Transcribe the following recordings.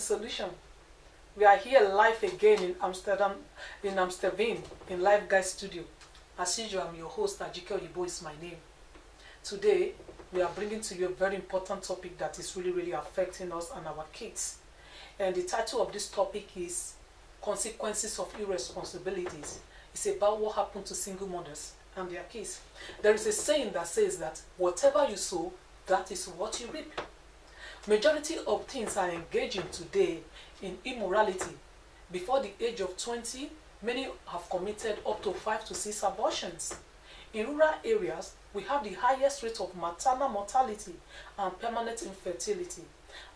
solution. We are here live again in Amsterdam, in Live Guide Studio. As usual, I'm your host, Ajike Oyibo is my name. Today, we are bringing to you a very important topic that is really affecting us and our kids. And the title of this topic is Consequences of Irresponsibilities. It's about what happened to single mothers and their kids. There is a saying that says that whatever you sow, that is what you reap. Majority of teens are engaging today in immorality. Before the age of 20, many have committed up to 5 to 6 abortions. In rural areas, we have the highest rate of maternal mortality and permanent infertility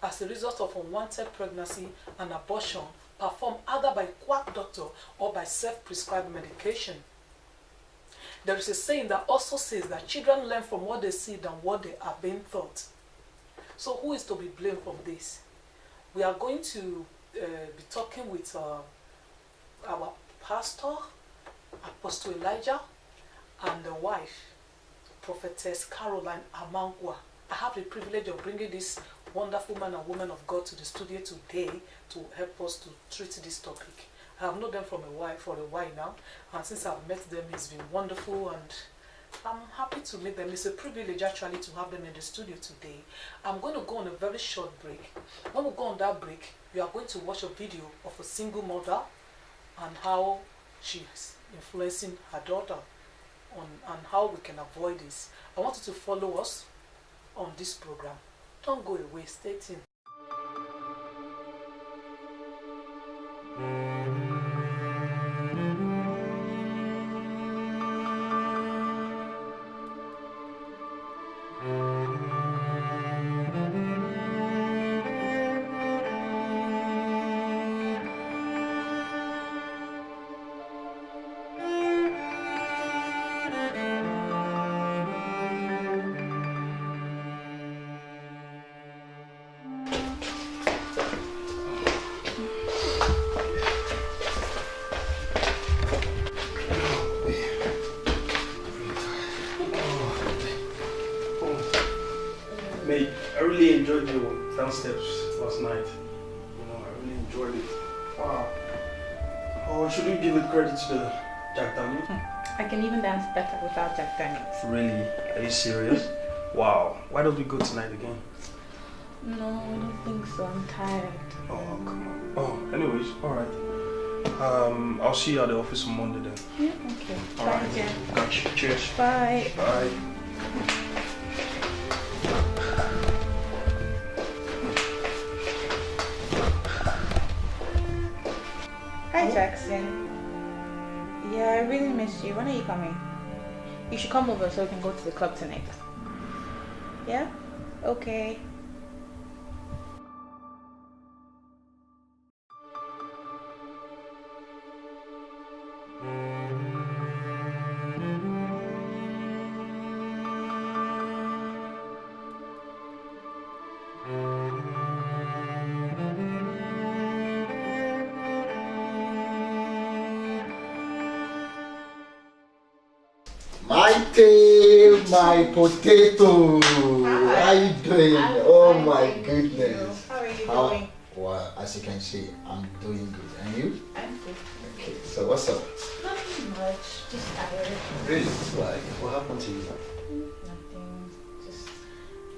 as a result of unwanted pregnancy and abortion performed either by quack doctor or by self-prescribed medication. There is a saying that also says that children learn from what they see than what they are being taught. So who is to be blamed from this? We are going to be talking with our pastor, Apostle Elijah, and the wife, Prophetess Caroline Amangwa. I have the privilege of bringing this wonderful man and woman of God to the studio today to help us to treat this topic. I have known them for a while now, and since I've met them, it's been wonderful, and I'm happy to meet them. It's a privilege actually to have them in the studio today. I'm going to go on a very short break. When we go on that break, we are going to watch a video of a single mother and how she's influencing her daughter and how we can avoid this. I want you to follow us on this program. Don't go away, stay tuned. Mate, I really enjoyed your dance steps last night. I really enjoyed it. Wow. Oh, should we give it credit to the Jack Daniels? I can even dance better without Jack Daniels. Really? Are you serious? Wow. Why don't we go tonight again? No, I don't think so. I'm tired. Oh, come on. Oh, anyways, alright. I'll see you at the office on Monday then. Yeah, okay. All Bye right. again. Gotcha. Cheers. Bye. Bye. Hi, Jackson. Yeah, I really miss you. When are you coming? You should come over so we can go to the club tonight. Yeah? Okay. My potato. How you doing? Oh my goodness. How are you doing? Well, as you can see, I'm doing good. And you? I'm good. Okay, so what's up? Nothing much. Just tired. Really? Like, what happened to you? Nothing. Just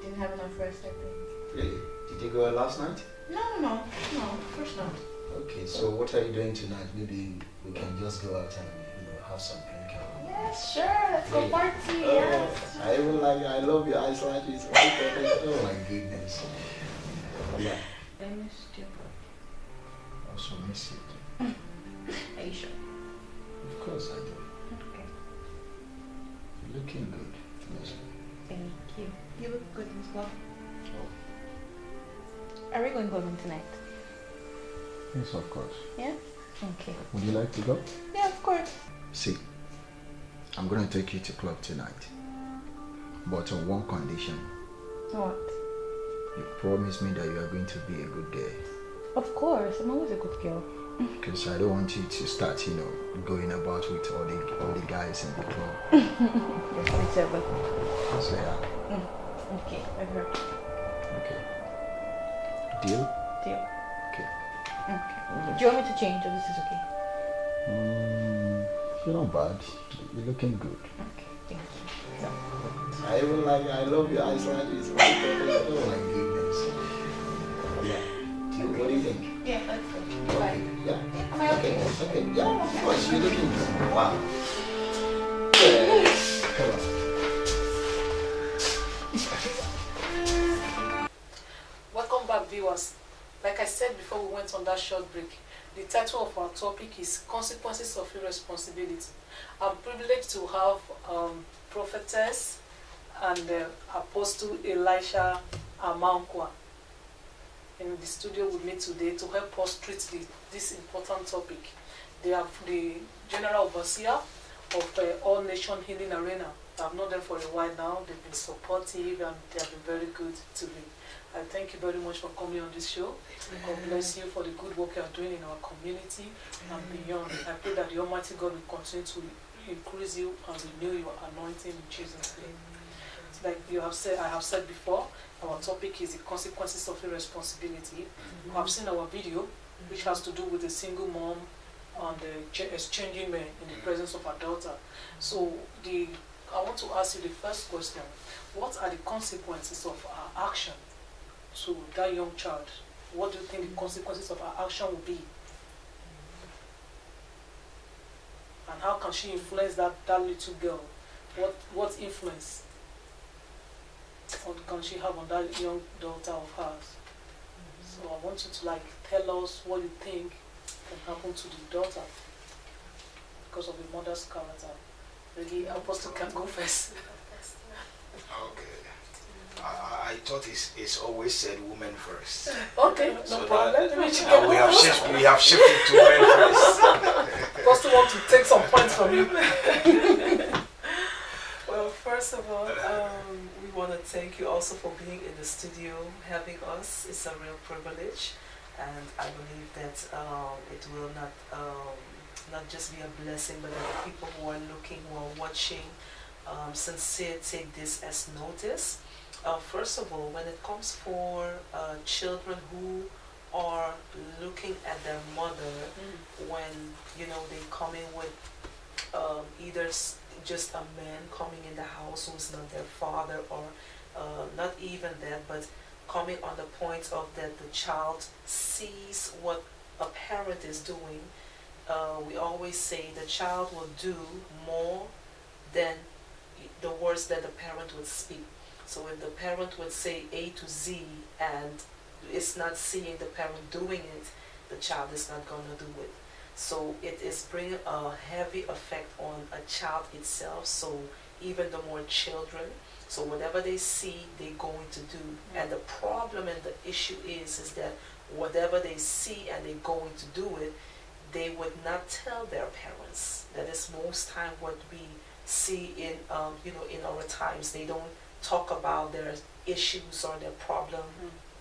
didn't have enough rest, I think. Really? Did you go out last night? No, of course not. Okay, so what are you doing tonight? Maybe we can just go out and have some painkiller. Yes, sure. Let's go party. Oh, Yes. I love your eyes like this. Oh my goodness. Yeah. I missed you. I also miss you. Are you sure? Of course I do. Okay. You're looking good. Yes. Thank you. You look good as well. Oh. Are we going clubbing tonight? Yes, of course. Yeah? Okay. Would you like to go? Yeah, of course. See, I'm going to take you to club tonight. But on one condition. What? You promise me that you are going to be a good girl. Of course. I'm always a good girl. Because I don't want you to start, going about with all the guys in the club. Yes, whichever. So yeah. Okay, I heard. Okay. Deal? Deal. Okay. Okay. Do you want me to change or this is okay? You're not bad. You're looking good. Okay, thank you. So, I even like, I love your eyes like this. Oh my goodness. Yeah. What do you think? yeah, that's good. Okay. Bye. Yeah. Am I okay? Okay. Yeah, of course. You're looking good. Wow. Yeah. Come on. Welcome back, viewers. Like I said before we went on that short break, the title of our topic is Consequences of Irresponsibility. I'm privileged to have prophetess and Apostle Elisha Amankwa in the studio with me today to help us treat this important topic. They are the General Overseer of All Nation Healing Arena. I've known them for a while now. They've been supportive and they have been very good to me. I thank you very much for coming on this show. God bless you for the good work you are doing in our community and beyond. I pray that the Almighty God will continue to increase you and renew your anointing in Jesus' name. Like you have said, I have said before, our topic is the consequences of irresponsibility. You have seen our video, which has to do with a single mom and exchanging men in the presence of her daughter. So I want to ask you the first question: what are the consequences of our action to that young child? What do you think the consequences of our action will be? And how can she influence that little girl? What influence can she have on that young daughter of hers? So I want you to tell us what you think can happen to the daughter because of the mother's character. Maybe Apostle can go first. Okay. I thought it's always said women first. Okay, no So problem. we have shifted to men first. Apostle want to take some points from you. Well, first of all, we want to thank you also for being in the studio, having us. It's a real privilege, and I believe that it will not just be a blessing, but that the people who are looking, who are watching, sincere take this as notice. First of all, when it comes for children who are looking at their mother, when they come in with either just a man coming in the house who's not their father, or not even that, but coming on the point of that the child sees what a parent is doing. We always say the child will do more than the words that the parent would speak. So if the parent would say A to Z and it's not seeing the parent doing it, the child is not going to do it. So it is bringing a heavy effect on a child itself. So even the more children, so whatever they see, they're going to do. And the problem and the issue is that whatever they see and they're going to do it, they would not tell their parents. That is most time what we see in in our times. They don't talk about their issues or their problem,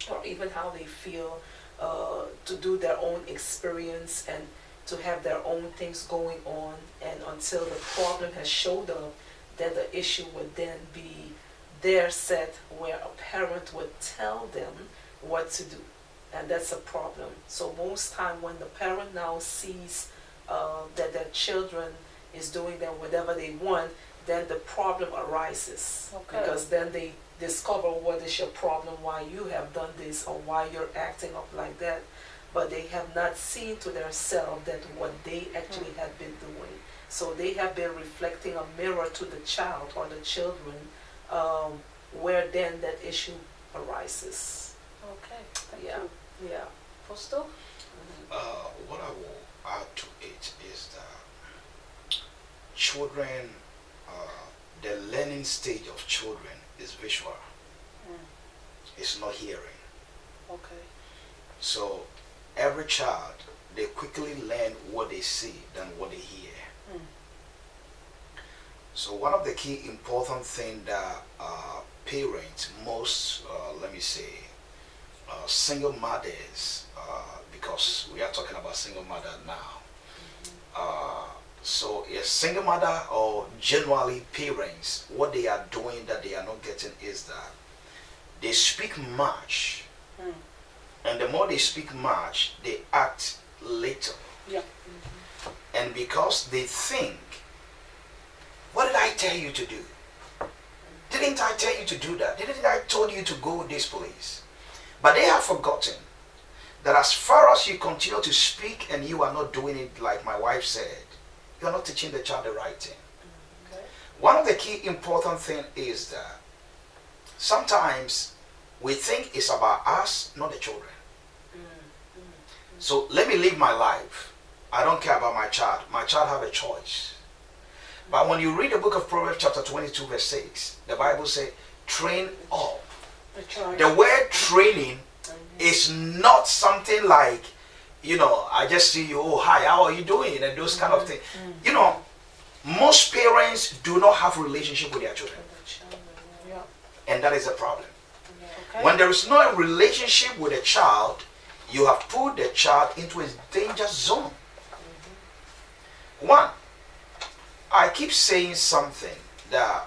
or even how they feel, to do their own experience and to have their own things going on, and until the problem has showed up, then the issue would then be there set where a parent would tell them what to do, and that's a problem. So most time when the parent now sees that their children is doing them whatever they want, then the problem arises. Okay. Because then they discover what is your problem, why you have done this, or why you're acting up like that. But they have not seen to themselves that what they actually have been doing. So they have been reflecting a mirror to the child or the children, where then that issue arises. Okay, thank Yeah. you. Yeah. Apostle? What I will add to it is that children, the learning stage of children is visual. It's not hearing. Okay. So every child, they quickly learn what they see than what they hear. So one of the key important things that parents, most, single mothers, because we are talking about single mother now. So a single mother or generally parents, what they are doing that they are not getting is that they speak much And the more they speak much, they act little. Yeah. And because they think, what did I tell you to do? Didn't I tell you to do that? Didn't I told you to go this place? But they have forgotten that as far as you continue to speak and you are not doing it like my wife said, you are not teaching the child the right thing. Okay. One of the key important thing is that sometimes we think it's about us, not the children. So let me live my life. I don't care about my child. My child have a choice. But when you read the book of Proverbs chapter 22 verse 6, the Bible says, train up. The word training is not something like, I just see you, oh, hi, how are you doing? And those kind of things. Most parents do not have relationship with their children. And that is a problem. Okay. When there is no relationship with a child, you have put the child into a danger zone. One, I keep saying something that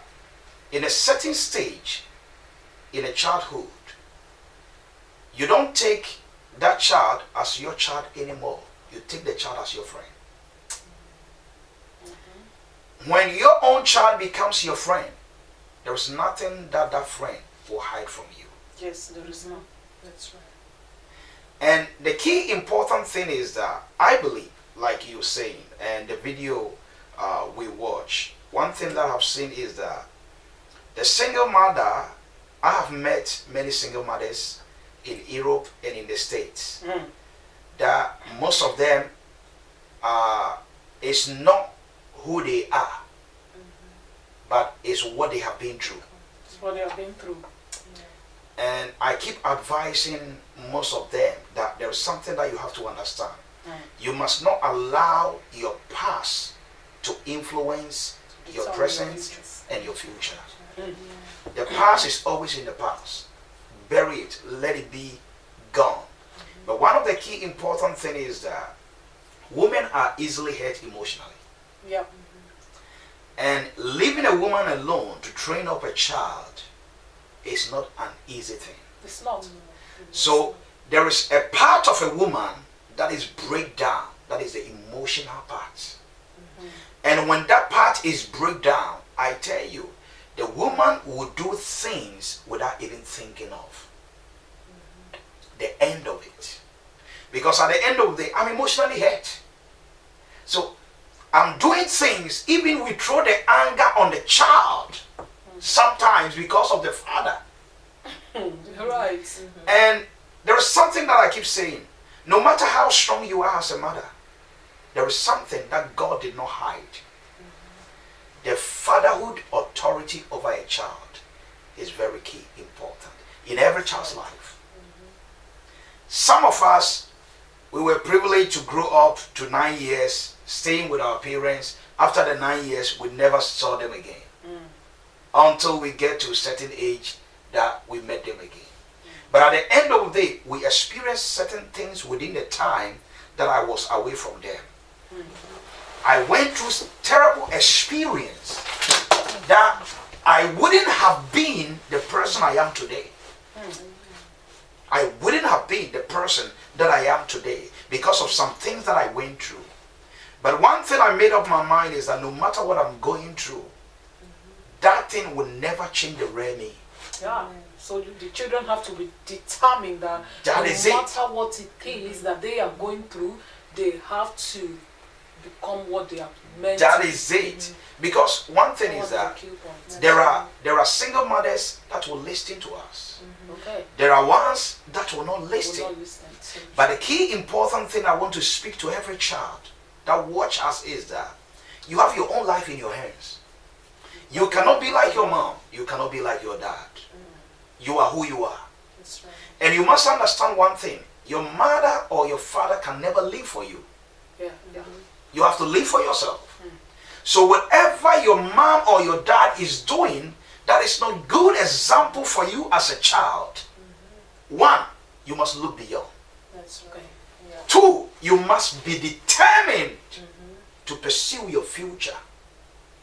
in a certain stage in a childhood, you don't take that child as your child anymore. You take the child as your friend. When your own child becomes your friend, there is nothing that that friend will hide from you. Yes, there is no. That's right. And the key important thing is that I believe, like you were saying, and the video we watch, one thing that I've seen is that the single mother, I have met many single mothers in Europe and in the States, that most of them is not who they are, but is what they have been through. It's what they have been through. And I keep advising most of them that there is something that you have to understand. You must not allow your past to influence your present and your future. The past is always in the past. Bury it, let it be gone. But one of the key important things is that women are easily hurt emotionally. Yeah. And leaving a woman alone to train up a child is not an easy thing. It's not. So there is a part of a woman that is breakdown. That is the emotional part. And when that part is breakdown, I tell you, the woman will do things without even thinking of the end of it. Because at the end of the day, I'm emotionally hurt. So I'm doing things, even we throw the anger on the child, sometimes because of the father. Right. And there is something that I keep saying. No matter how strong you are as a mother, there is something that God did not hide. The fatherhood authority over a child is very key, important in every child's life. Some of us, we were privileged to grow up to 9 years, staying with our parents. After the 9 years, we never saw them again. Until we get to a certain age that we met them again. But at the end of the day, we experienced certain things within the time that I was away from them. I went through terrible experience that I wouldn't have been the person I am today. I wouldn't have been the person that I am today because of some things that I went through. But one thing I made up my mind is that no matter what I'm going through, that thing will never change the real me. Yeah. So the children have to be determined that That no is it. matter what it is that they are going through, they have to become what they are meant That to is it. Because one thing is that there are single mothers that will listen to us. Okay. There are ones that will not They listen. will not listen. But the key important thing I want to speak to every child that watch us is that you have your own life in your hands. You cannot be like your mom. You cannot be like your dad. You are who you are. That's right. And you must understand one thing. Your mother or your father can never live for you. Yeah. Yeah. You have to live for yourself. So whatever your mom or your dad is doing, that is not good example for you as a child. One, you must look beyond. That's right. Yeah. Two, you must be determined to pursue your future.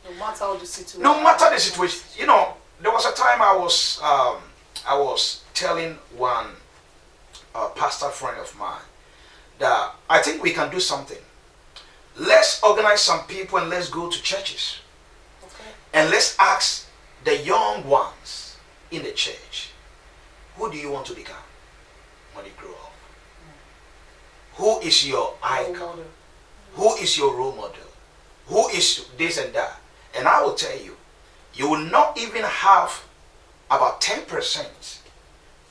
No matter how the situation. No matter the situation. You know, there was a time I was telling one a pastor friend of mine that I think we can do something. Let's organize some people and let's go to churches. Okay. And let's ask the young ones in the church, who do you want to become when you grow up? Who is your icon? Who is your role model? Who is this and that? And I will tell you, you will not even have about 10%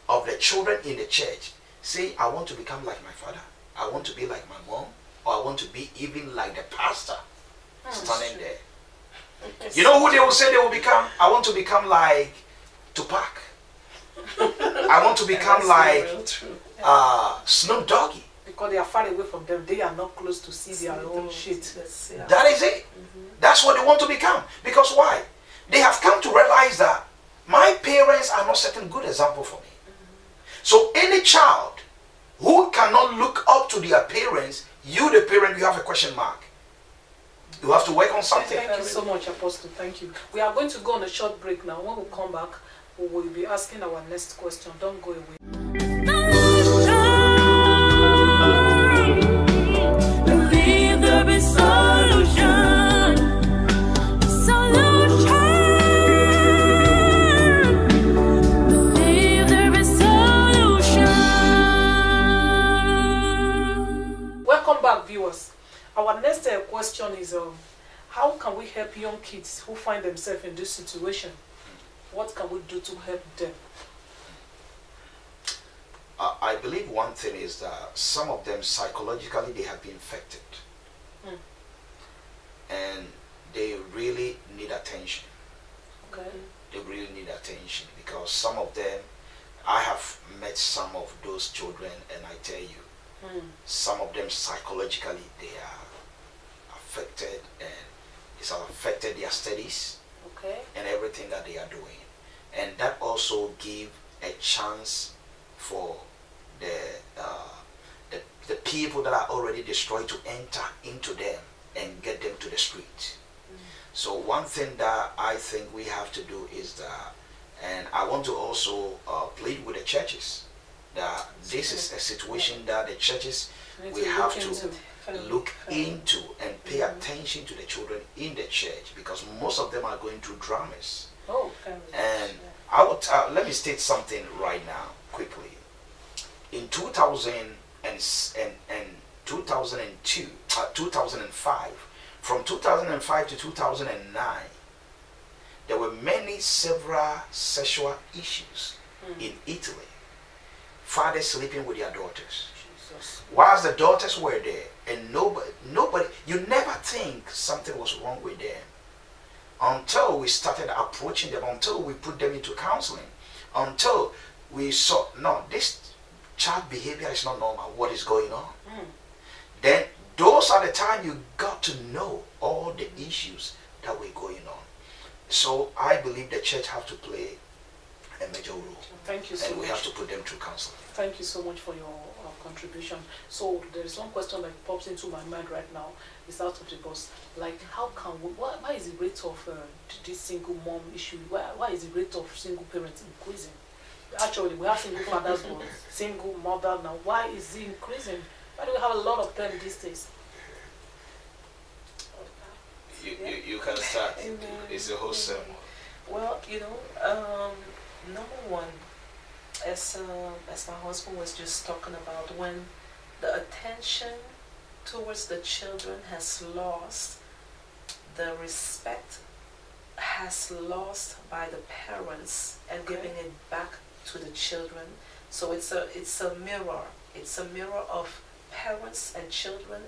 of the children in the church say, I want to become like my father. I want to be like my mom. Or I want to be even like the pastor standing there. You know who they will say they will become? I want to become like Tupac. I want to become like Snoop Doggy. Because they are far away from them, they are not close to see their own shit. That is it. That's what they want to become. Because why? They have come to realize that my parents are not setting good example for me. So any child who cannot look up to their parents, you the parent, you have a question mark. You have to work on something. Thank you so much, Apostle. Thank you. We are going to go on a short break now. When we come back, we will be asking our next question. Don't go away. Believe there is solution. Solution. Believe there is solution. Welcome back, viewers. Our next question is how can we help young kids who find themselves in this situation? What can we do to help them? I believe one thing is that some of them psychologically they have been infected. And they really need attention. Okay. They really need attention because some of them, I have met some of those children and I tell you, some of them psychologically they are affected and it's affected their studies and everything that they are doing. And that also give a chance for the people that are already destroyed to enter into them and get them to the street. So one thing that I think we have to do is that, and I want to also plead with the churches that this is a situation that the churches we have to look into and pay attention to the children in the church because most of them are going through dramas. And I would let me state something right now quickly. In 2005, from 2005 to 2009, there were several sexual issues in Italy. Fathers sleeping with their daughters. Whilst the daughters were there, and nobody, you never think something was wrong with them until we started approaching them, until we put them into counseling, until we saw, no, this child behavior is not normal. What is going on? Then those are the time you got to know all the issues that were going on. So I believe the church have to play a major role. Thank you so much. And we have to put them through counseling. Thank you so much for your contribution. So there is one question that pops into my mind right now. It's out of the box. Like, how can we, why is the rate of this single mom issue, why is the rate of single parents increasing? Actually, we have single fathers, but single mother now. Why is it increasing? Why do we have a lot of them these days? You can start. It's a whole sermon. Well, number one, as my husband was just talking about, when the attention towards the children has lost, the respect has lost by the parents and giving it back to the children. So it's a mirror. It's a mirror of parents and children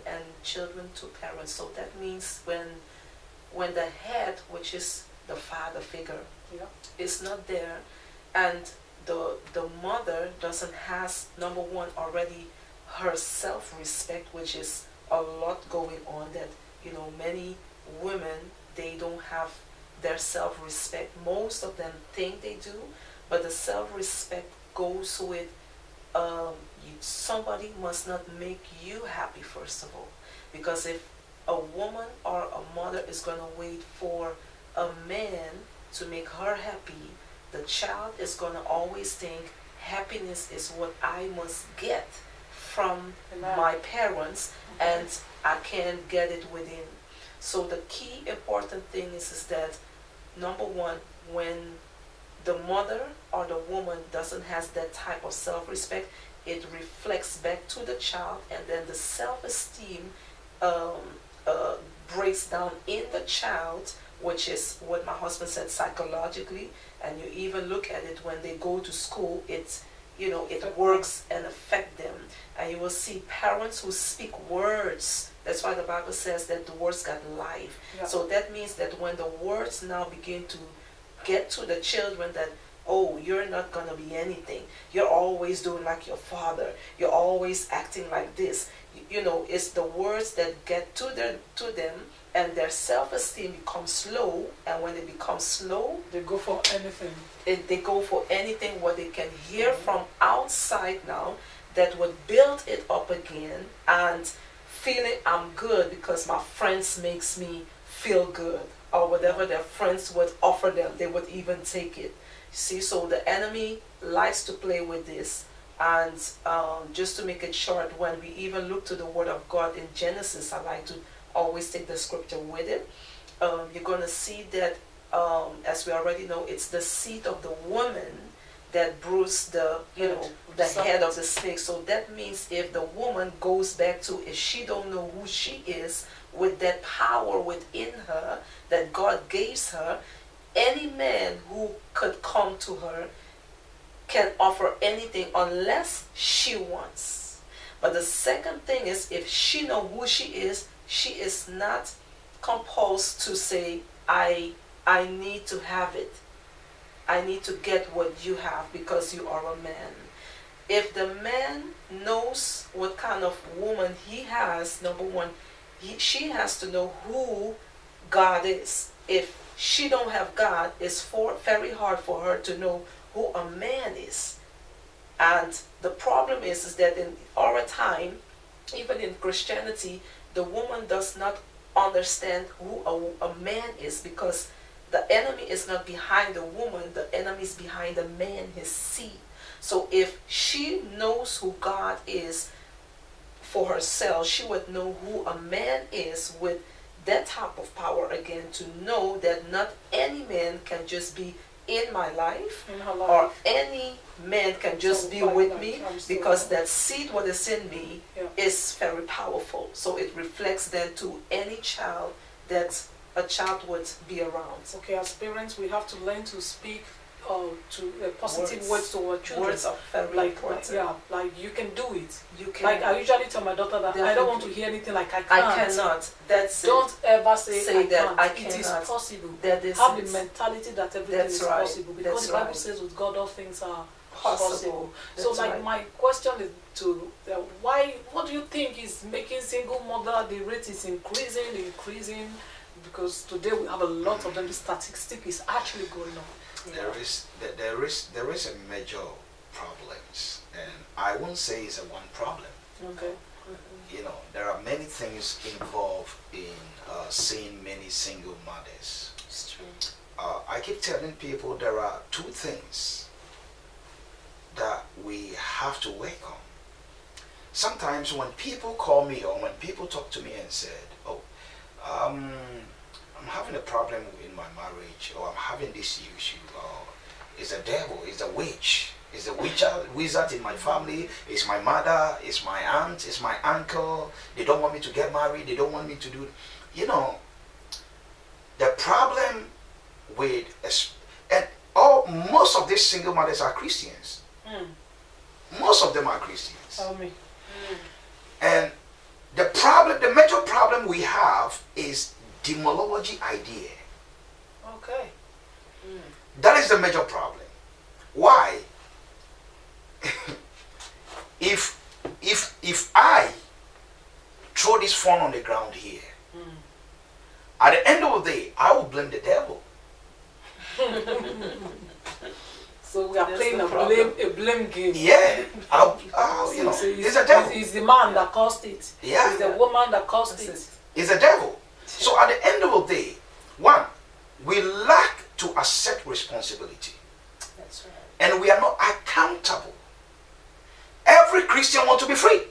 to parents. So that means when the head, which is the father figure, is not there, and the mother doesn't has, number one, already her self-respect, which is a lot going on, that many women, they don't have their self-respect. Most of them think they do, but the self-respect goes with somebody must not make you happy first of all, because if a woman or a mother is going to wait for a man to make her happy, the child is going to always think happiness is what I must get from Amen. my parents, and I can't get it within. So the key important thing is that, number one, when the mother or the woman doesn't have that type of self-respect, it reflects back to the child, and then the self-esteem breaks down in the child, which is what my husband said, psychologically. And you even look at it when they go to school, it works and affect them. And you will see parents who speak words. That's why the Bible says that the words got life. Yeah. So that means that when the words now begin to get to the children, that, oh, you're not going to be anything. You're always doing like your father. You're always acting like this. It's the words that get to them, and their self-esteem becomes low. And when they become slow, They go for anything. they go for anything what they can hear from outside now that would build it up again, and feeling I'm good because my friends makes me feel good, or whatever their friends would offer them, they would even take it. See, so the enemy likes to play with this. And just to make it short, when we even look to the Word of God in Genesis, I like to always take the scripture with it. You're going to see that, as we already know, it's the seed of the woman that bruised the head of the snake. So that means if the woman goes back to, if she don't know who she is, with that power within her that God gave her, any man who could come to her can offer anything unless she wants. But the second thing is, if she know who she is not compulsed to say, I need to have it. I need to get what you have because you are a man. If the man knows what kind of woman he has, number one, she has to know who God is. If she don't have God, it's very hard for her to know who a man is. And the problem is that in our time, even in Christianity, the woman does not understand who a man is, because the enemy is not behind the woman, the enemy is behind the man, his seed. So if she knows who God is for herself, she would know who a man is with that type of power again, to know that not any man can just be in my life, In her life. or any man can just So be quite with like me, I'm so- because that seed what is in me Yeah. is very powerful. So it reflects then to any child that a child would be around. Okay, as parents, we have to learn to speak to positive Words. words to our children. Words are very like important. like you can do it. You can. Like I usually tell my daughter that I don't want to Definitely. hear anything like I I can't. cannot. That's Don't ever say Say I that can't. I It is cannot. possible. That is Have it. the mentality that everything That's is right. possible, because That's the Bible right. says with God all things are Possible. possible. So That's like right. my question is to what do you think is making single mother, the rate is increasing, because today we have a lot of them. The statistic is actually going on. There is a major problems, and I won't say it's a one problem. Okay. There are many things involved in seeing many single mothers. It's true. I keep telling people there are two things that we have to work on. Sometimes when people call me or when people talk to me and said, "Oh, I'm having a problem in my marriage," or "I'm having this issue," or "It's a devil, it's a witch, it's a wizard in my family, it's my mother, it's my aunt, it's my uncle, they don't want me to get married, they don't want me to do," the problem with, and most of these single mothers are Christians. Most of them are Christians. Tell me. And the major problem we have is demology idea. Okay. That is the major problem. Why? If I throw this phone on the ground here, at the end of the day, I will blame the devil. So we are That's playing the a blame game. Yeah, it's a devil. It's the man that caused it. Yeah. It's the woman that caused That's it. it. It's a devil. So at the end of the day, one, we lack to accept responsibility. That's right. And we are not accountable accountable. Every Christian wants to be free.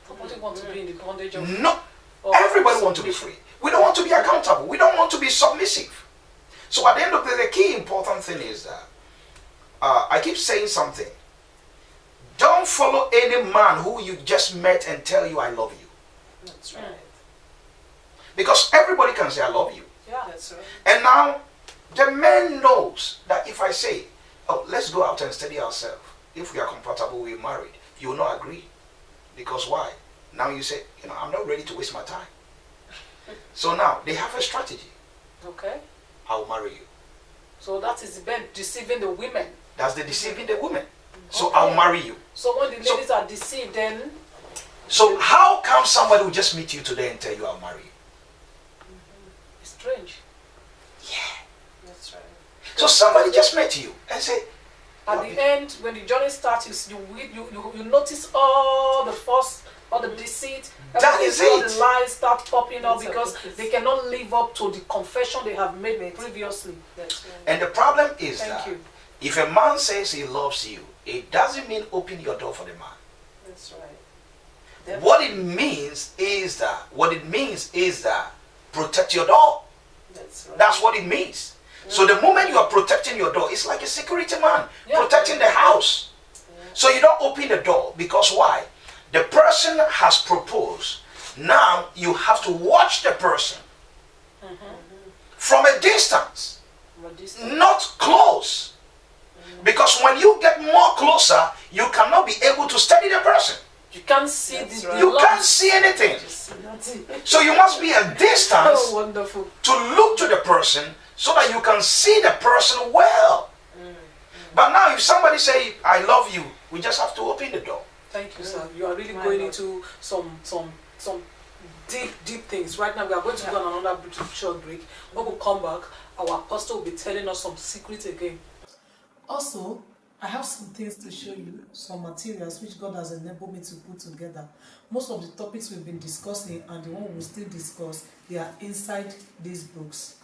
Nobody wants to be in the bondage of. No. Everybody wants to be free. We don't want to be accountable. We don't want to be submissive. So at the end of the day, the key important thing is that I keep saying something. Don't follow any man who you just met and tell you I love you. That's right. Because everybody can say I love you. Yeah. That's right. And now the man knows that if I say, oh, let's go out and study ourselves. If we are compatible, we're married. You will not agree. Because why? Now you say, I'm not ready to waste my time. So now they have a strategy. Okay. I'll marry you. So that is the deceiving the women. That's the deceiving the woman. So Okay. I'll marry you. So when the ladies are deceived, then So how come somebody will just meet you today and tell you I'll marry you? it's strange. Yeah. That's right. So somebody just met you and say, At the end, when the journey starts, you notice all the force, all the deceit, That everything, is all it. the lies start popping up That's because right. they cannot live up to the confession they have made previously. That's right. and the problem is Thank that you. if a man says he loves you, it doesn't mean open your door for the man. That's right. What it means is that protect your door. That's right. That's what it means. So the moment you are protecting your door, it's like a security man Yeah. protecting the house. So you don't open the door because why? The person has proposed. Now you have to watch the person from a distance, But this- not close. Because when you get more closer, you cannot be able to study the person. You can't see That's the right. You love. can't see anything. Just nothing. So you must be at distance Oh, wonderful. to look to the person so that you can see the person well. But now if somebody say, I love you, we just have to open the door. Thank you, sir. You are really My going Lord. into some deep things. Right now, we are going to go on another short break. When we come back, our pastor will be telling us some secrets again. Also, I have some things to show you, some materials which God has enabled me to put together. Most of the topics we've been discussing and the one we'll still discuss, they are inside these books.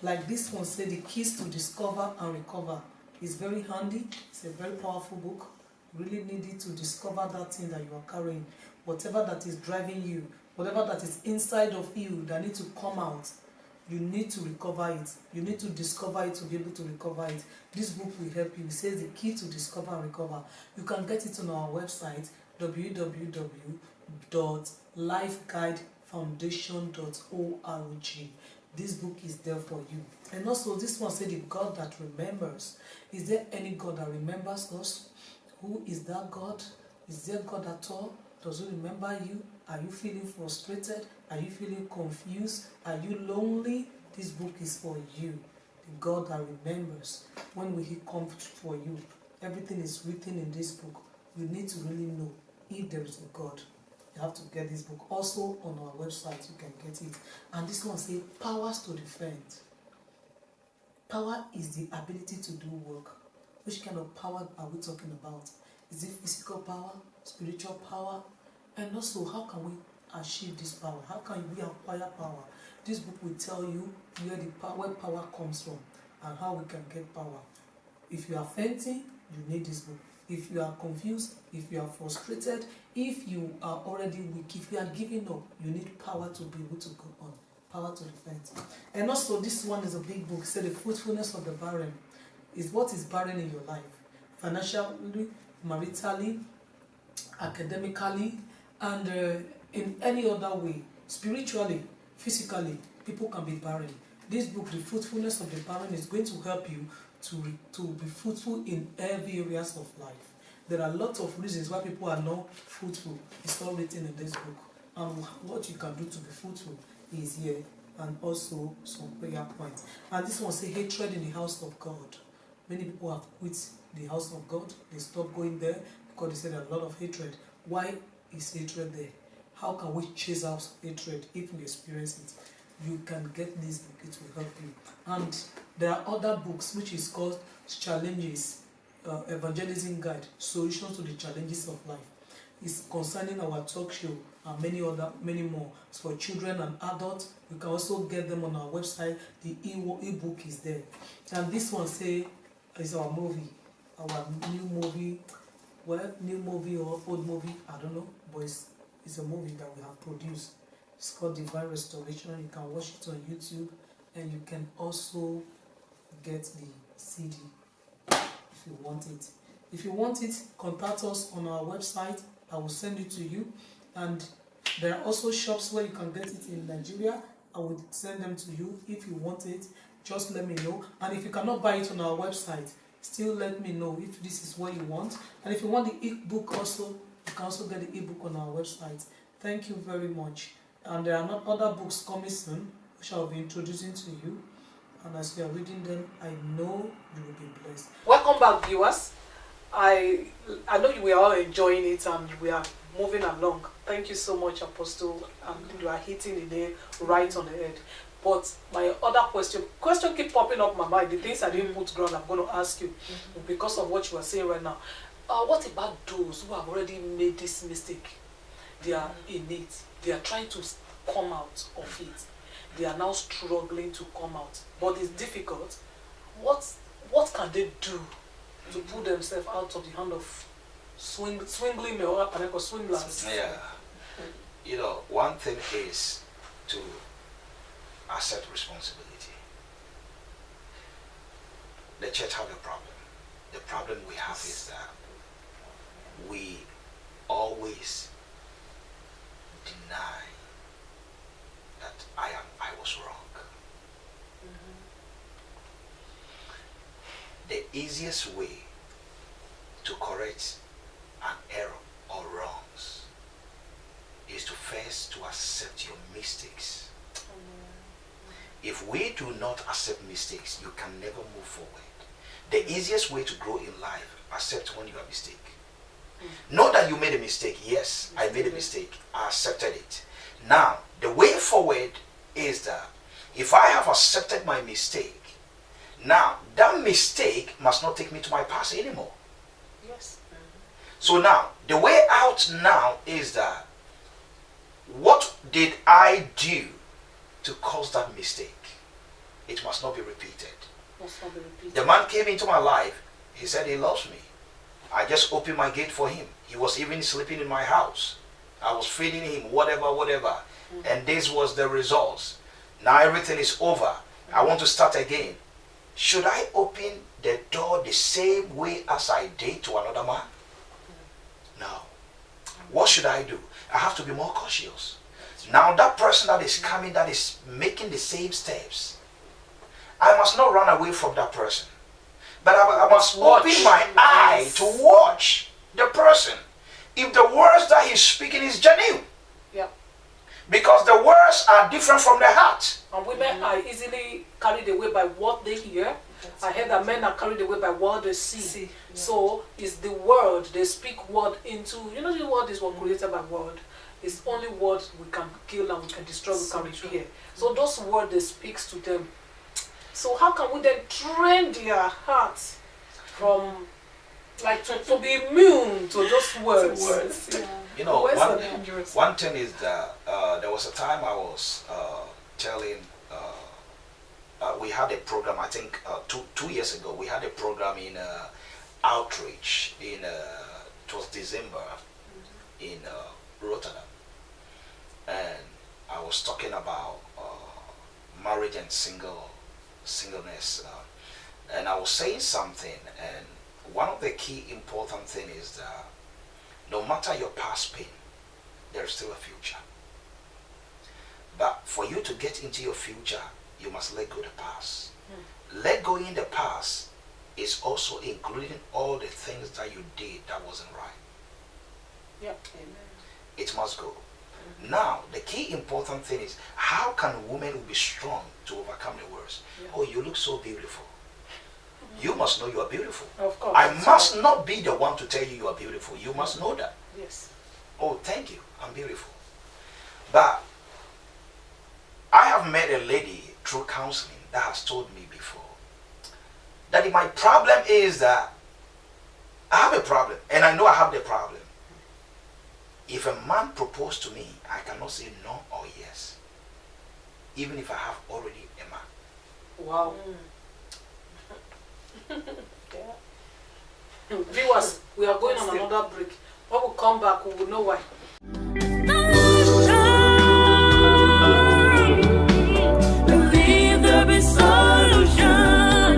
Like this one said, The Keys to Discover and Recover. It's very handy. It's a very powerful book. You really need it to discover that thing that you are carrying. Whatever that is driving you, whatever that is inside of you that needs to come out, you need to recover it. You need to discover it to be able to recover it. This book will help you. It says The Key to Discover and Recover. You can get it on our website, www.lifeguidefoundation.org. This book is there for you. And also this one said, The God That Remembers. Is there any God that remembers us? Who is that God? Is there God at all? Does he remember you? Are you feeling frustrated? Are you feeling confused? Are you lonely? This book is for you. The God that remembers. When will he come for you? Everything is written in this book. You need to really know if there is a God. You have to get this book. Also on our website you can get it. And this one says powers to defend. Power is the ability to do work. Which kind of power are we talking about? Is it physical power, spiritual power? And also, how can we achieve this power? How can we acquire power? This book will tell you where power comes from and how we can get power. If you are fainting, you need this book. If you are confused, if you are frustrated, if you are already weak, if you are giving up, you need power to be able to go on. Power to defend. And also, this one is a big book. Say the fruitfulness of the barren. Is what is barren in your life, financially, maritally, academically, and in any other way, spiritually, physically, people can be barren. This book, The Fruitfulness of the Barren, is going to help you to be fruitful in every areas of life. There are lots of reasons why people are not fruitful. It's all written in this book. And what you can do to be fruitful is here, and also some prayer points. And this one says hatred in the house of God. Many people have quit the house of God. They stopped going there because they said there are a lot of hatred. Why is hatred there? How can we chase out hatred if we experience it? You can get this book, it will help you. And there are other books which is called Challenges, Evangelism Guide, Solutions to the Challenges of Life. It's concerning our talk show and many more. It's for children and adults. You can also get them on our website. The e-book is there. And this one say, is our movie. our new movie. Well, new movie or old movie, I don't know, but it's a movie that we have produced. It's called Divine Restoration. You can watch it on YouTube, and you can also get the CD if you want it. If you want it, contact us on our website. I will send it to you. And there are also shops where you can get it in Nigeria. I will send them to you. If you want it, just let me know. And if you cannot buy it on our website, still let me know if this is what you want. And if you want the e-book also, you can also get the e-book on our website. Thank you very much. And there are not other books coming soon, which I will be introducing to you. And as you are reading them, I know you will be blessed. Welcome back, viewers. I know we are all enjoying it and we are moving along. Thank you so much, Apostle. You are hitting the nail right on the head. But my other question keep popping up in my mind. The things I didn't put ground, I'm going to ask you because of what you are saying right now. What about those who have already made this mistake? They are in it. They are trying to come out of it. They are now struggling to come out. But it's difficult. What can they do to pull themselves out of the hand of swindling or swindlers? Yeah. You know, one thing is to accept responsibility. The church have a problem. The problem we have is that we always deny that I was wrong. The easiest way to correct an error or wrongs is to first to accept your mistakes. If we do not accept mistakes, you can never move forward. The easiest way to grow in life, accept when you have a mistake. Know that you made a mistake. Yes, I made a mistake. I accepted it. Now, the way forward is that if I have accepted my mistake, now that mistake must not take me to my past anymore. Yes. So now, the way out now is that what did I do to cause that mistake? It must not be repeated. Must not be repeated. The man came into my life. He said he loves me. I just opened my gate for him. He was even sleeping in my house. I was feeding him, whatever. And this was the results. Now everything is over. I want to start again. Should I open the door the same way as I did to another man? No. What should I do? I have to be more cautious. Now that person that is coming, that is making the same steps, I must not run away from that person. But I must open my eye to watch the person. If the words that he's speaking is genuine. Yeah. Because the words are different from the heart. And women are easily carried away by what they hear. I heard that men are carried away by what they see. Yeah. So it's the word, they speak word into, the word is what created by word. It's only word we can kill and we can destroy, we can repair. So those words they speak to them. So how can we then train their hearts from, to be immune to those words? Yeah. You know, Words are dangerous. one thing is that there was a time I was telling, we had a program, I think 2 years ago, we had a program in outreach it was December in Rotterdam. And I was talking about marriage and singleness. And I was saying something, and one of the key important thing is that no matter your past pain, there is still a future. But for you to get into your future, you must let go the past. Let go in the past is also including all the things that you did that wasn't right. Yep. Amen. It must go. Now, the key important thing is, how can a woman be strong to overcome the worst? Yeah. Oh, you look so beautiful. You must know you are beautiful. Of course. I must not be the one to tell you you are beautiful. You must know that. Yes. Oh, thank you. I'm beautiful. But I have met a lady through counseling that has told me before that my problem is that I have a problem, and I know I have the problem. If a man proposed to me, I cannot say no or yes, even if I have already a man. Wow. Yeah. Viewers, we are going on another break. When we come back, we will know why. Believe there'll be solution.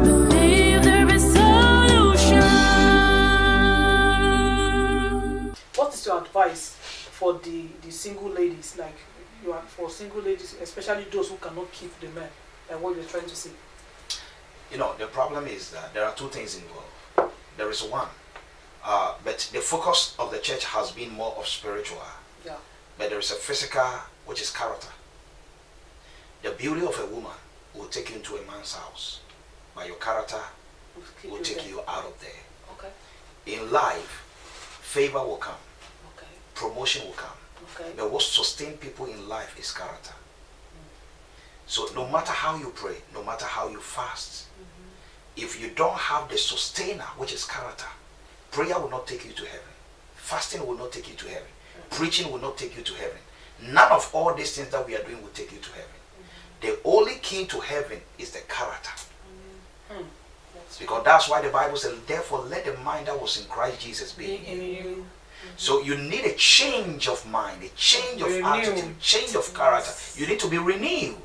Believe there'll be solution. What is your advice for the single ladies? Like, you are for single ladies, especially those who cannot keep the men, and what you're trying to say? You know, the problem is that there are two things involved. There is one, but the focus of the church has been more of spiritual. Yeah. But there is a physical, which is character. The beauty of a woman will take you into a man's house, but your character will take you out of there. Okay. In life, favor will come, Okay. promotion will come. Okay. But what sustains people in life is character. So no matter how you pray, no matter how you fast, if you don't have the sustainer, which is character, prayer will not take you to heaven. Fasting will not take you to heaven. Preaching will not take you to heaven. None of all these things that we are doing will take you to heaven. The only key to heaven is the character. Because that's why the Bible says, therefore let the mind that was in Christ Jesus be in you. So you need a change of mind, a change of attitude, change of character. You need to be renewed.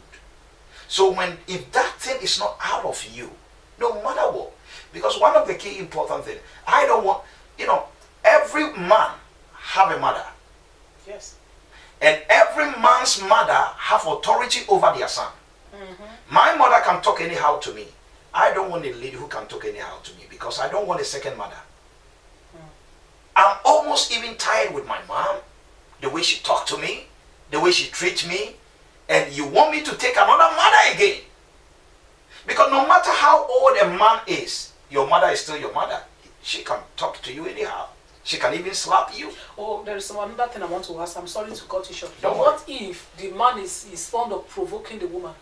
So if that thing is not out of you, no matter what, because one of the key important things, I don't want, every man have a mother. Yes. And every man's mother have authority over their son. My mother can talk anyhow to me. I don't want a lady who can talk anyhow to me because I don't want a second mother. I'm almost even tired with my mom, the way she talked to me, the way she treats me, and you want me to take another mother again. Because no matter how old a man is, your mother is still your mother. She can talk to you anyhow. She can even slap you. Oh, there is another thing I want to ask. I'm sorry to cut you short. Don't But what if the man is fond of provoking the woman?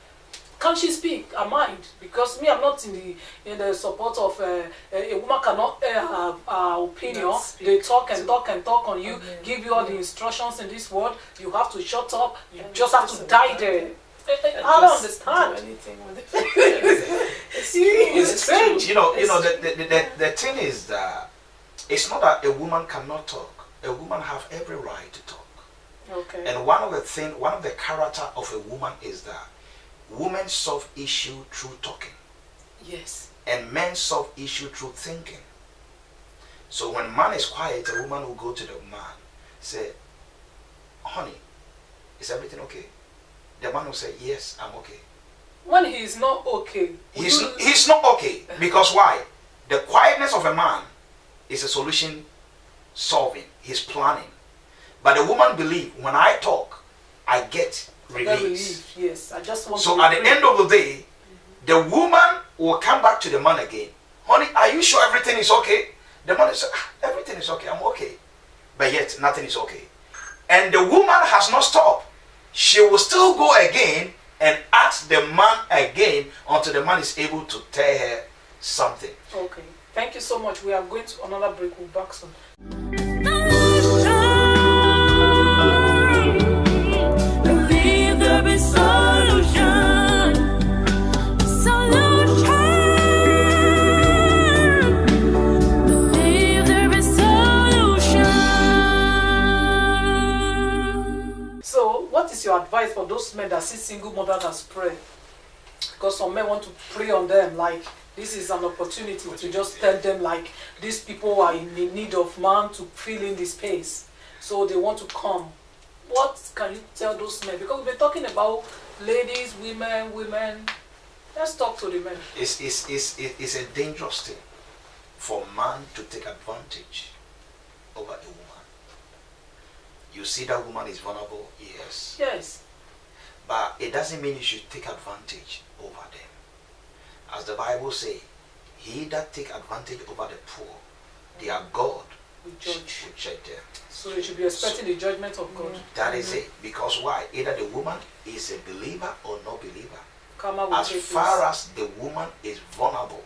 Can she speak her mind? Because me, I'm not in the support of a woman cannot air her opinion. They talk and talk and talk on you, give you all the instructions in this world. You have to shut up. You just have to die there. I don't understand. Do anything with it. It's strange. The thing is that it's not that a woman cannot talk. A woman have every right to talk. Okay. And one of the character of a woman is that women solve issue through talking. Yes. And men solve issue through thinking. So when man is quiet, a woman will go to the man, say, honey, is everything okay? The man will say, yes, I'm okay. When he is not okay. He's not okay. Because why? The quietness of a man is a solution solving. He's planning. But the woman believes when I talk, I get release. Yes, I just want so to at the end of the day, the woman will come back to the man again. Honey, are you sure everything is okay? The man will say, everything is okay, I'm okay. But yet, nothing is okay. And the woman has not stopped. She will still go again and ask the man again until the man is able to tell her something. Okay. Thank you so much. We are going to another break. We'll back soon. Believe there'll be solution. Believe there'll be solution. So, what is your advice for those men that see single mothers as pray? Because some men want to pray on them, like this is an opportunity to just tell them, like, these people are in the need of man to fill in the space. So they want to come. What can you tell those men? Because we've been talking about ladies, women. Let's talk to the men. It's a dangerous thing for man to take advantage over a woman. You see that woman is vulnerable, yes. Yes. But it doesn't mean you should take advantage over them. As the Bible says, he that take advantage over the poor, their God We will judge. judge them. So you should be expecting the judgment of God. That is it. Because why? Either the woman is a believer or no believer. Karma will As take far place. as the woman is vulnerable,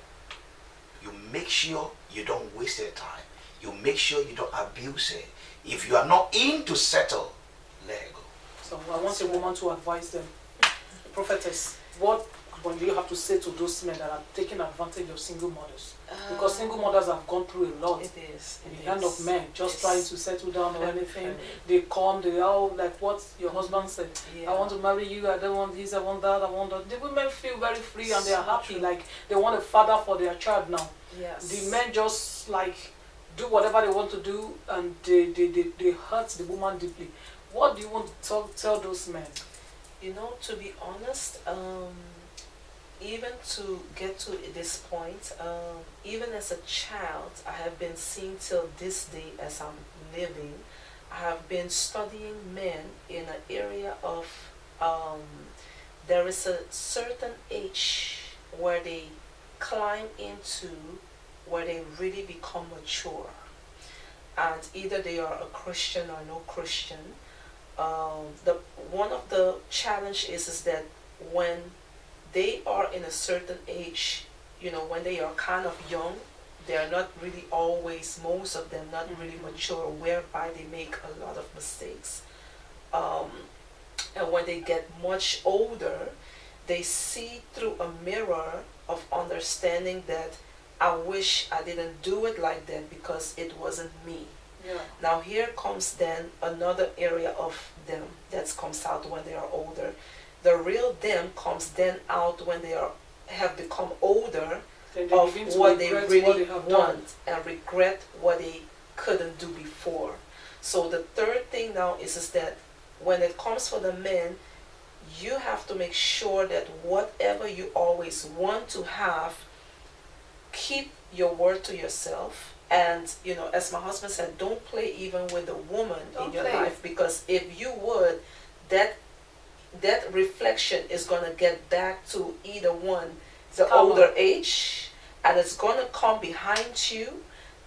you make sure you don't waste her time. You make sure you don't abuse her. If you are not in to settle, let her go. So I want a woman to advise them. Prophetess, what when you have to say to those men that are taking advantage of single mothers? Because single mothers have gone through a lot. It is. In the hand of men, just trying to settle down or anything. Very. They come, they all like what your husband said. Yeah. I want to marry you, I don't want this, I want that, I want that. The women feel very free and they are So happy, true. like they want a father for their child now. Yes. The men just like do whatever they want to do and they hurt the woman deeply. What do you want to tell those men? You know, to be honest, even to get to this point, even as a child, I have been seeing till this day as I'm living, I have been studying men in an area of, there is a certain age where they climb into, where they really become mature. And either they are a Christian or no Christian. One of the challenge is that when they are in a certain age, you know, when they are kind of young, they are not really always, most of them not really mature, whereby they make a lot of mistakes. And when they get much older, they see through a mirror of understanding that I wish I didn't do it like that because it wasn't me. Yeah. Now here comes then another area of them that comes out when they are older. The real them comes then out when they have become older, Then of begin to what they regret really what they have done. want and regret what they couldn't do before. So the third thing now is that when it comes for the men, you have to make sure that whatever you always want to have, keep your word to yourself. And, you know, as my husband said, don't play even with the woman Don't in your play. life, because if you would, that reflection is going to get back to either one, the Come older on. age, and it's going to come behind you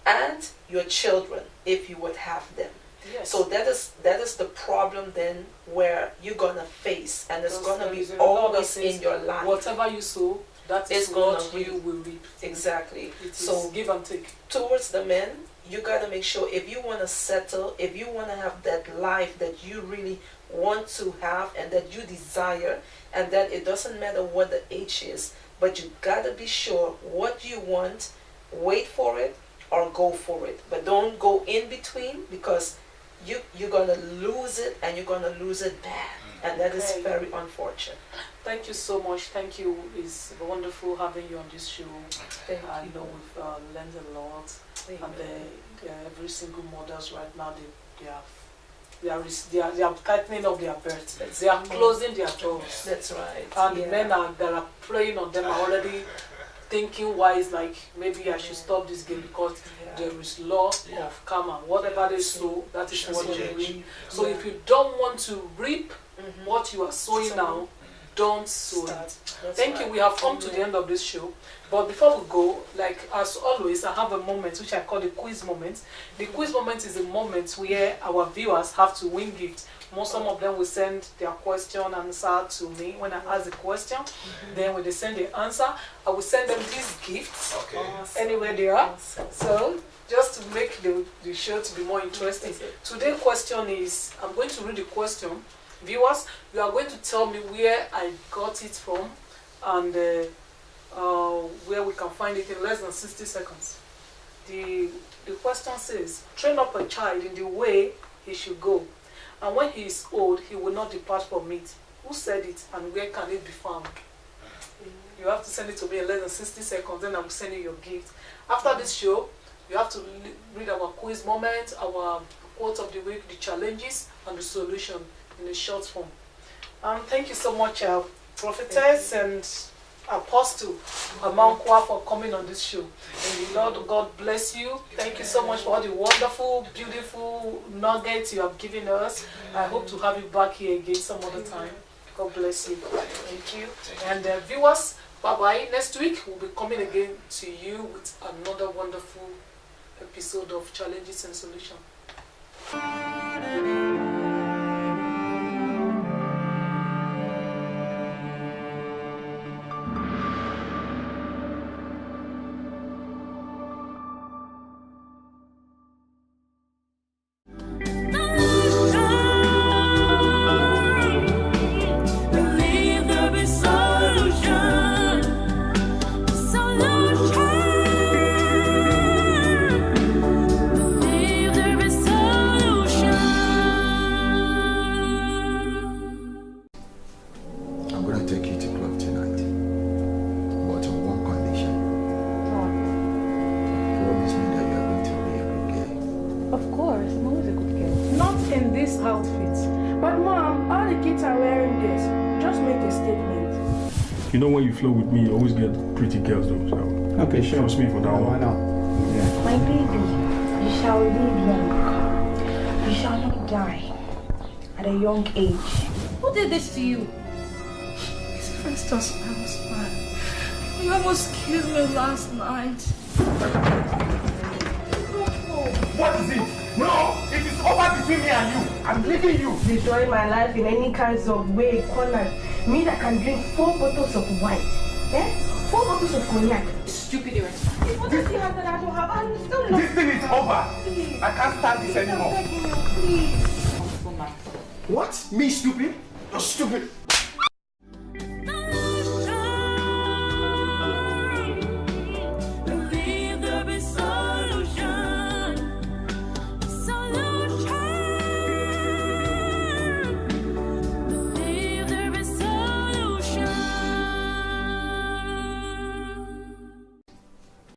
and your children if you would have them. Yes. So that is the problem then where you're going to face, and it's Because going to there be is a lot of always things, in your life. whatever you sow, that is It's gonna what you reap. will reap. Exactly. It is So give and take. towards the men, you got to make sure if you want to settle, if you want to have that life that you really want to have and that you desire, and that it doesn't matter what the age is, but you got to be sure what you want, wait for it or go for it. But don't go in between, because you're going to lose it, and you're going to lose it bad. And that is Okay. very unfortunate. Thank you so much. Thank you. It's wonderful having you on this show. Thank I you. know we've learned a lot. And every single mothers right now, they are tightening up their belts. They are closing their doors. That's right. And the Yeah. men that are preying on them are already thinking wise, like maybe I should stop this game because Yeah. there is law Yeah. of karma. Whatever they sow, that is That's what it. they reap. So Yeah. if you don't want to reap Mhm. what you are sowing now, don't sow Start. it. That's Thank right. you. We have come to the end of this show. But before we go, like as always, I have a moment which I call the quiz moment. The quiz moment is a moment where our viewers have to win gifts. Some of them will send their question and answer to me when I ask the question. Then when they send the answer, I will send them these gifts Okay. Awesome. anywhere they are. Awesome. So just to make the show to be more interesting. Today's question is, I'm going to read the question. Viewers, you are going to tell me where I got it from and where we can find it in less than 60 seconds. The question says, train up a child in the way he should go, and when he is old, he will not depart from it. Who said it, and where can it be found? You have to send it to me in less than 60 seconds, then I will send you your gift. After this show, you have to read our quiz moment, our quote of the week, the challenges, and the solution in a short form. Thank you so much, prophetess and apostle Amankwa, for coming on this show. And the Lord God bless you. Thank you so much for all the wonderful, beautiful nuggets you have given us. I hope to have you back here again some other time. God bless you. Thank you. And viewers, bye-bye. Next week, we'll be coming again to you with another wonderful episode of Challenges and Solutions. Believe there'll be solution. You know when you flow with me, you always get pretty girls though. So Okay, sure. trust me for that I one. know. Yeah. My baby, you shall live long. You shall not die at a young age. Who did this to you? It's the first time I was mad. You almost killed me last night. What is it? No! It is over between me and you. I'm leaving you. Destroying my life in any kinds of way, corner. Me that can drink 4 bottles of wine. 4 bottles of cognac. Stupid irresponsible. What does he have that I don't have? I'm still not. This thing is over. Please. I can't stand this anymore. I'm begging you, please. What? Me stupid? You're stupid.